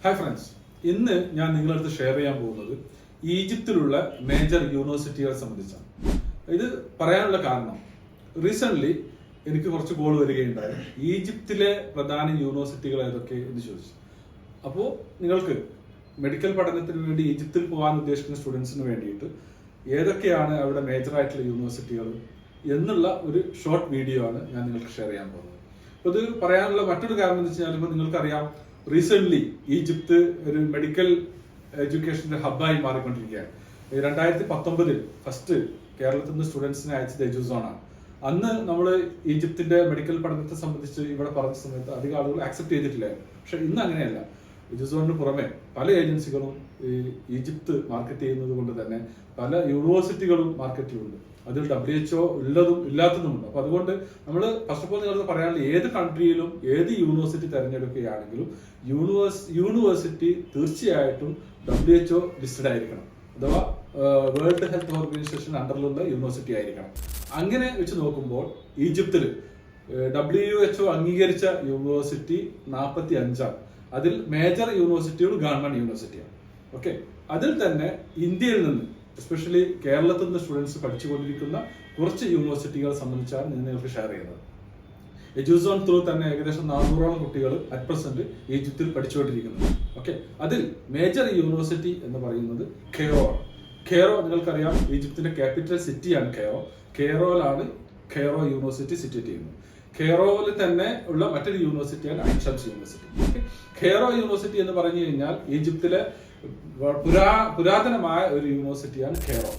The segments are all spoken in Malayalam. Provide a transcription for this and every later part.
ഹായ് ഫ്രണ്ട്സ്, ഇന്ന് ഞാൻ നിങ്ങളടുത്ത് ഷെയർ ചെയ്യാൻ പോകുന്നത് ഈജിപ്തിലുള്ള മേജർ യൂണിവേഴ്സിറ്റികളെ സംബന്ധിച്ചാണ്. ഇത് പറയാനുള്ള കാരണം റീസെന്റ് എനിക്ക് കുറച്ച് കോൾ വരികയുണ്ടായി, ഈജിപ്തിലെ പ്രധാന യൂണിവേഴ്സിറ്റികൾ ഏതൊക്കെ എന്ന് ചോദിച്ചു. അപ്പോൾ നിങ്ങൾക്ക് മെഡിക്കൽ പഠനത്തിന് വേണ്ടി ഈജിപ്തിൽ പോകാൻ ഉദ്ദേശിക്കുന്ന സ്റ്റുഡൻസിന് വേണ്ടിയിട്ട് ഏതൊക്കെയാണ് അവിടെ മേജർ ആയിട്ടുള്ള യൂണിവേഴ്സിറ്റികൾ എന്നുള്ള ഒരു ഷോർട്ട് വീഡിയോ ആണ് ഞാൻ നിങ്ങൾക്ക് ഷെയർ ചെയ്യാൻ പോകുന്നത്. അപ്പോൾ ഇത് പറയാനുള്ള മറ്റൊരു കാരണം എന്ന് വെച്ചാൽ, ഇപ്പോൾ നിങ്ങൾക്കറിയാം, റീസെന്റ് ഈജിപ്ത് ഒരു മെഡിക്കൽ എഡ്യൂക്കേഷന്റെ ഹബ്ബായി മാറിക്കൊണ്ടിരിക്കുകയാണ്. 2019 ഫസ്റ്റ് കേരളത്തിൽ നിന്ന് സ്റ്റുഡൻസിനെ അയച്ചത് എജുസോൺ ആണ്. അന്ന് നമ്മൾ ഈജിപ്തിന്റെ മെഡിക്കൽ പഠനത്തെ സംബന്ധിച്ച് ഇവിടെ പറഞ്ഞ സമയത്ത് അധികം ആളുകൾ ആക്സെപ്റ്റ് ചെയ്തിട്ടില്ലായിരുന്നു. പക്ഷെ ഇന്ന് അങ്ങനെയല്ല. എജുസോണിന് പുറമെ പല ഏജൻസികളും ഈജിപ്ത് മാർക്കറ്റ് ചെയ്യുന്നത് കൊണ്ട് തന്നെ പല യൂണിവേഴ്സിറ്റികളും മാർക്കറ്റിലുണ്ട്. അതിൽ WHO ഉള്ളതും ഇല്ലാത്തതുമുണ്ട്. അപ്പൊ അതുകൊണ്ട് നമ്മൾ ഫസ്റ്റ് ഓഫ് ഓൾ നിങ്ങൾക്ക് പറയാനുള്ള, ഏത് കൺട്രിയിലും ഏത് യൂണിവേഴ്സിറ്റി തിരഞ്ഞെടുക്കുകയാണെങ്കിലും യൂണിവേഴ്സിറ്റി തീർച്ചയായിട്ടും WHO ലിസ്റ്റഡ് ആയിരിക്കണം, അഥവാ വേൾഡ് ഹെൽത്ത് ഓർഗനൈസേഷൻ അണ്ടറിലുള്ള യൂണിവേഴ്സിറ്റി ആയിരിക്കണം. അങ്ങനെ വെച്ച് നോക്കുമ്പോൾ ഈജിപ്തിൽ WHO അംഗീകരിച്ച യൂണിവേഴ്സിറ്റി 45ആണ്. അതിൽ മേജർ യൂണിവേഴ്സിറ്റികൾ ഗവൺമെന്റ് യൂണിവേഴ്സിറ്റിയാണ്. ഓക്കെ, അതിൽ തന്നെ ഇന്ത്യയിൽ നിന്ന് എസ്പെഷ്യലി കേരളത്തിൽ നിന്ന് സ്റ്റുഡൻസ് പഠിച്ചുകൊണ്ടിരിക്കുന്ന കുറച്ച് യൂണിവേഴ്സിറ്റികളെ സംബന്ധിച്ചാണ് ഞാൻ നിങ്ങൾക്ക് ഷെയർ ചെയ്യുന്നത്. എജുസോൺ ത്രൂ തന്നെ ഏകദേശം 400ഓളം കുട്ടികൾ അറ്റ് പ്രസന്റ് ഈജിപ്തിൽ പഠിച്ചുകൊണ്ടിരിക്കുന്നത്. ഓക്കെ, അതിൽ മേജർ യൂണിവേഴ്സിറ്റി എന്ന് പറയുന്നത് കെയ്റോ. കെയ്റോ നിങ്ങൾക്കറിയാം, ഈജിപ്തിന്റെ ക്യാപിറ്റൽ സിറ്റിയാണ് കെയ്റോ. കെയ്റോയിലാണ് കെയ്റോ യൂണിവേഴ്സിറ്റി സിറ്റുവേറ്റ് ചെയ്യുന്നത്. കെയ്റോയിൽ തന്നെ ഉള്ള മറ്റൊരു യൂണിവേഴ്സിറ്റിയാണ് Ain Shams university. Cairo university എന്ന് പറഞ്ഞു കഴിഞ്ഞാൽ ഈജിപ്തിലെ പുരാതനമായ ഒരു യൂണിവേഴ്സിറ്റിയാണ് കെയ്റോ.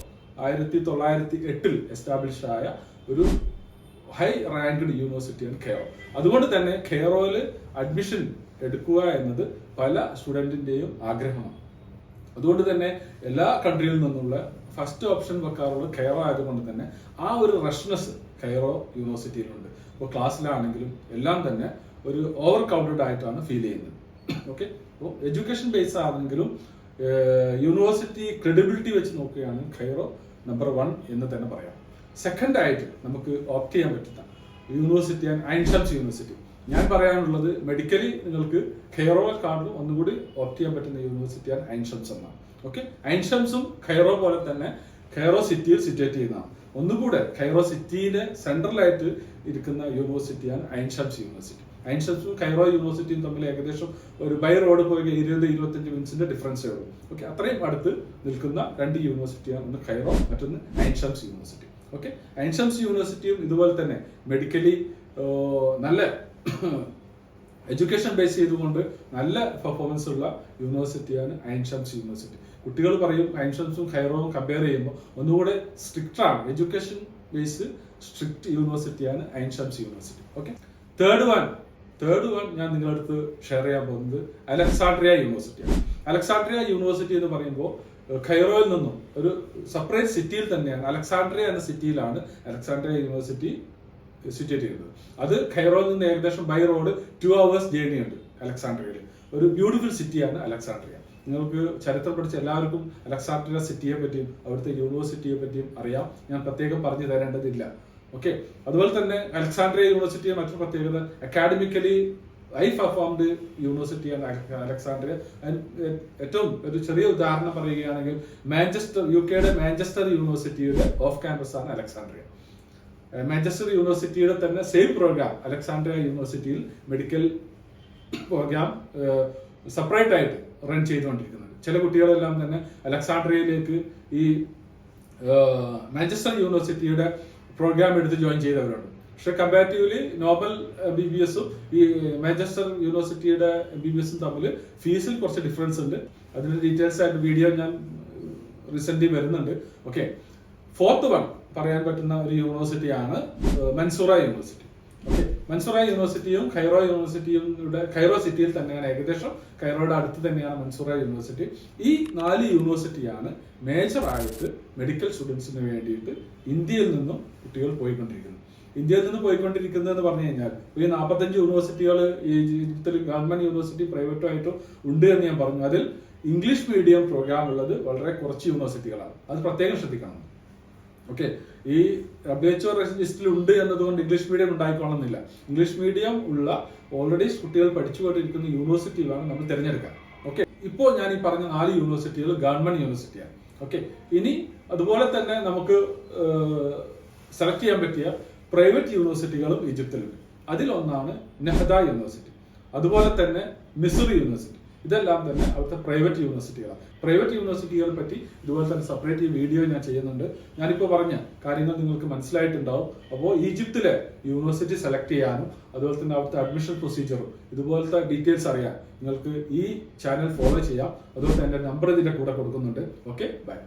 1908 എസ്റ്റാബ്ലിഷ് ആയ ഒരു ഹൈ റാങ്ക്ഡ് യൂണിവേഴ്സിറ്റിയാണ് കെയ്റോ. അതുകൊണ്ട് തന്നെ കെയ്റോയിൽ അഡ്മിഷൻ എടുക്കുക എന്നത് പല സ്റ്റുഡന്റിന്റെയും ആഗ്രഹമാണ്. അതുകൊണ്ട് തന്നെ എല്ലാ കൺട്രിയിൽ നിന്നുള്ള ഫസ്റ്റ് ഓപ്ഷൻ വെക്കാറുള്ളത് കെയ്റോ ആയതുകൊണ്ട് തന്നെ ആ ഒരു റഷ്നെസ് കെയ്റോ യൂണിവേഴ്സിറ്റിയിലുണ്ട്. ഇപ്പോൾ ക്ലാസ്സിലാണെങ്കിലും എല്ലാം തന്നെ ഒരു ഓവർ ക്രൗഡഡ് ആയിട്ടാണ് ഫീൽ ചെയ്യുന്നത്. ഓക്കെ, അപ്പോൾ എഡ്യൂക്കേഷൻ ബേസ് ആണെങ്കിലും യൂണിവേഴ്സിറ്റി ക്രെഡിബിലിറ്റി വെച്ച് നോക്കുകയാണെങ്കിൽ കെയ്റോ നമ്പർ 1 എന്ന് തന്നെ പറയാം. സെക്കൻഡ് ആയിട്ട് നമുക്ക് ഓപ്റ്റ് ചെയ്യാൻ പറ്റുന്ന യൂണിവേഴ്സിറ്റിയാണ് ഐൻ ഷംസ് യൂണിവേഴ്സിറ്റി. ഞാൻ പറയാനുള്ളത്, മെഡിക്കലി നിങ്ങൾക്ക് കെയ്റോയെക്കാളും ഒന്നുകൂടി ഓപ്റ്റ് ചെയ്യാൻ പറ്റുന്ന യൂണിവേഴ്സിറ്റിയാണ് ഐൻ ഷംസ് എന്നാണ്. ഓക്കെ, ഐൻ ഷംസും കെയ്റോ പോലെ തന്നെ കെയ്റോ സിറ്റിയിൽ സിറ്റുവേറ്റ് ചെയ്യുന്നതാണ്. ഒന്നുകൂടെ കെയ്റോ സിറ്റിയിലെ സെൻട്രലായിട്ട് ഇരിക്കുന്ന യൂണിവേഴ്സിറ്റിയാണ് ഐൻ ഷംസ് യൂണിവേഴ്സിറ്റി. ഐൻ ഷംസും കെയ്റോ യൂണിവേഴ്സിറ്റിയും തമ്മിൽ ഏകദേശം ഒരു ബൈ റോഡ് പോയി 20-25 മിനിറ്റ്സിന്റെ ഡിഫറൻസേ ഉള്ളൂ. ഓക്കെ, അത്രയും അടുത്ത് നിൽക്കുന്ന രണ്ട് യൂണിവേഴ്സിറ്റിയാണ്, ഒന്ന് കെയ്റോ, മറ്റൊന്ന് ഐൻ ഷംസ് യൂണിവേഴ്സിറ്റി. ഓക്കെ, ഐൻ ഷംസ് യൂണിവേഴ്സിറ്റിയും ഇതുപോലെ തന്നെ മെഡിക്കലി നല്ല എഡ്യൂക്കേഷൻ ബേസ് ചെയ്തുകൊണ്ട് നല്ല പെർഫോമൻസ് ഉള്ള യൂണിവേഴ്സിറ്റിയാണ് ഐൻ ഷംസ് യൂണിവേഴ്സിറ്റി. കുട്ടികൾ പറയും ഐൻ ഷംസും കെയ്റോവും കമ്പയർ ചെയ്യുമ്പോൾ ഒന്നുകൂടെ സ്ട്രിക്റ്റ് ആണ്, എഡ്യൂക്കേഷൻ ബേസ് സ്ട്രിക്റ്റ് യൂണിവേഴ്സിറ്റിയാണ് Ain Shams university. Okay, third one ഞാൻ നിങ്ങളടുത്ത് ഷെയർ ചെയ്യാൻ പോകുന്നത് അലക്സാണ്ട്രിയ യൂണിവേഴ്സിറ്റിയാണ്. അലക്സാണ്ട്രിയ യൂണിവേഴ്സിറ്റി എന്ന് പറയുമ്പോൾ കെയ്റോയിൽ നിന്നും ഒരു സെപ്പറേറ്റ് സിറ്റിയിൽ തന്നെയാണ്, അലക്സാണ്ട്രിയ എന്ന സിറ്റിയിലാണ് അലക്സാണ്ട്രിയ യൂണിവേഴ്സിറ്റി സിറ്റുവേറ്റ് ചെയ്യുന്നത്. അത് കെയ്റോയിൽ നിന്ന് ഏകദേശം ബൈ റോഡ് 2 hours ജേർണി ഉണ്ട് അലക്സാണ്ട്രിയയിൽ. ഒരു ബ്യൂട്ടിഫുൾ സിറ്റിയാണ് അലക്സാണ്ട്രിയ. നിങ്ങൾക്ക് ചരിത്രം പഠിച്ച എല്ലാവർക്കും അലക്സാണ്ട്രിയ സിറ്റിയെ പറ്റിയും അവിടുത്തെ യൂണിവേഴ്സിറ്റിയെ പറ്റിയും അറിയാം, ഞാൻ പ്രത്യേകം പറഞ്ഞു തരേണ്ടതില്ല. ഓക്കെ, അതുപോലെ തന്നെ അലക്സാണ്ട്രിയ യൂണിവേഴ്സിറ്റിയെ മറ്റൊരു പ്രത്യേകത, അക്കാഡമിക്കലി ഹൈ പെർഫോംഡ് യൂണിവേഴ്സിറ്റിയാണ് അലക്സാണ്ട്രിയ. ഏറ്റവും ഒരു ചെറിയ ഉദാഹരണം പറയുകയാണെങ്കിൽ UK മാഞ്ചസ്റ്റർ യൂണിവേഴ്സിറ്റിയുടെ ഓഫ് ക്യാമ്പസ് ആണ് അലക്സാണ്ട്രിയ. മാഞ്ചസ്റ്റർ യൂണിവേഴ്സിറ്റിയുടെ തന്നെ സെയിം പ്രോഗ്രാം അലക്സാണ്ട്രിയ യൂണിവേഴ്സിറ്റിയിൽ മെഡിക്കൽ പ്രോഗ്രാം സെപ്പറേറ്റ് ആയിട്ട് റൺ ചെയ്തുകൊണ്ടിരിക്കുന്നുണ്ട്. ചില കുട്ടികളെല്ലാം തന്നെ അലക്സാണ്ട്രിയയിലേക്ക് ഈ മാഞ്ചസ്റ്റർ യൂണിവേഴ്സിറ്റിയുടെ പ്രോഗ്രാം എടുത്ത് ജോയിൻ ചെയ്തവരുണ്ട്. പക്ഷെ കമ്പാരിറ്റീവ്ലി നോബൽ MBBSഉം ഈ മാഞ്ചസ്റ്റർ യൂണിവേഴ്സിറ്റിയുടെ MBBSഉം തമ്മിൽ ഫീസിൽ കുറച്ച് ഡിഫറൻസ് ഉണ്ട്. അതിന്റെ ഡീറ്റെയിൽസ് ആയിട്ട് വീഡിയോ ഞാൻ റീസെന്റ് വരുന്നുണ്ട്. ഓക്കെ, ഫോർത്ത് വൺ പറയാൻ പറ്റുന്ന ഒരു യൂണിവേഴ്സിറ്റിയാണ് മൻസൂറ യൂണിവേഴ്സിറ്റി. ഓക്കെ, മൻസൂറ യൂണിവേഴ്സിറ്റിയും കെയ്റോ യൂണിവേഴ്സിറ്റിയും കെയ്റോ സിറ്റിയിൽ തന്നെയാണ്, ഏകദേശം കെയ്റോയുടെ അടുത്ത് തന്നെയാണ് മൻസൂറ യൂണിവേഴ്സിറ്റി. ഈ 4 യൂണിവേഴ്സിറ്റിയാണ് മേജർ ആയിട്ട് മെഡിക്കൽ സ്റ്റുഡൻസിന് വേണ്ടിയിട്ട് ഇന്ത്യയിൽ നിന്നും കുട്ടികൾ പോയിക്കൊണ്ടിരിക്കുന്നത്. ഇന്ത്യയിൽ നിന്ന് പോയിക്കൊണ്ടിരിക്കുന്നത് എന്ന് പറഞ്ഞു കഴിഞ്ഞാൽ ഈ 45 യൂണിവേഴ്സിറ്റികൾ ഈജിപ്തിൽ ഗവൺമെന്റ് യൂണിവേഴ്സിറ്റി പ്രൈവറ്റും ആയിട്ടും ഉണ്ട് എന്ന് ഞാൻ പറഞ്ഞു. അതിൽ ഇംഗ്ലീഷ് മീഡിയം പ്രോഗ്രാം ഉള്ളത് വളരെ കുറച്ച് യൂണിവേഴ്സിറ്റികളാണ്. അത് പ്രത്യേകം ശ്രദ്ധിക്കണം. ഓക്കെ, ഈ WHO ലിസ്റ്റിൽ ഉണ്ട് എന്നതുകൊണ്ട് ഇംഗ്ലീഷ് മീഡിയം ഉണ്ടായിക്കൊള്ളുന്നില്ല. ഇംഗ്ലീഷ് മീഡിയം ഉള്ള ഓൾറെഡി കുട്ടികൾ പഠിച്ചുകൊണ്ടിരിക്കുന്ന യൂണിവേഴ്സിറ്റികളാണ് നമ്മൾ തിരഞ്ഞെടുക്കുക. ഓക്കെ, ഇപ്പോൾ ഞാൻ ഈ പറഞ്ഞ 4 യൂണിവേഴ്സിറ്റികൾ ഗവൺമെന്റ് യൂണിവേഴ്സിറ്റിയാണ്. ഓക്കെ, ഇനി അതുപോലെ തന്നെ നമുക്ക് സെലക്ട് ചെയ്യാൻ പറ്റിയ പ്രൈവറ്റ് യൂണിവേഴ്സിറ്റികളും ഈജിപ്തിലുണ്ട്. അതിലൊന്നാണ് നെഹ്ദ യൂണിവേഴ്സിറ്റി, അതുപോലെ തന്നെ മിസറി യൂണിവേഴ്സിറ്റി. ഇതെല്ലാം തന്നെ അവിടുത്തെ പ്രൈവറ്റ് യൂണിവേഴ്സിറ്റികളാണ്. പ്രൈവറ്റ് യൂണിവേഴ്സിറ്റികളെ പറ്റി ഇതുപോലെ തന്നെ സെപ്പറേറ്റ് വീഡിയോ ഞാൻ ചെയ്യുന്നുണ്ട്. ഞാനിപ്പോൾ പറഞ്ഞ കാര്യങ്ങൾ നിങ്ങൾക്ക് മനസ്സിലായിട്ടുണ്ടാവും. അപ്പോൾ ഈജിപ്തിലെ യൂണിവേഴ്സിറ്റി സെലക്ട് ചെയ്യാനും അതുപോലെ തന്നെ അവിടുത്തെ അഡ്മിഷൻ പ്രൊസീജിയറും ഇതുപോലത്തെ ഡീറ്റെയിൽസ് അറിയാൻ നിങ്ങൾക്ക് ഈ ചാനൽ ഫോളോ ചെയ്യാം. അതുപോലെ തന്നെ എൻ്റെ നമ്പർ ഇതിൻ്റെ കൂടെ കൊടുക്കുന്നുണ്ട്. Okay, by.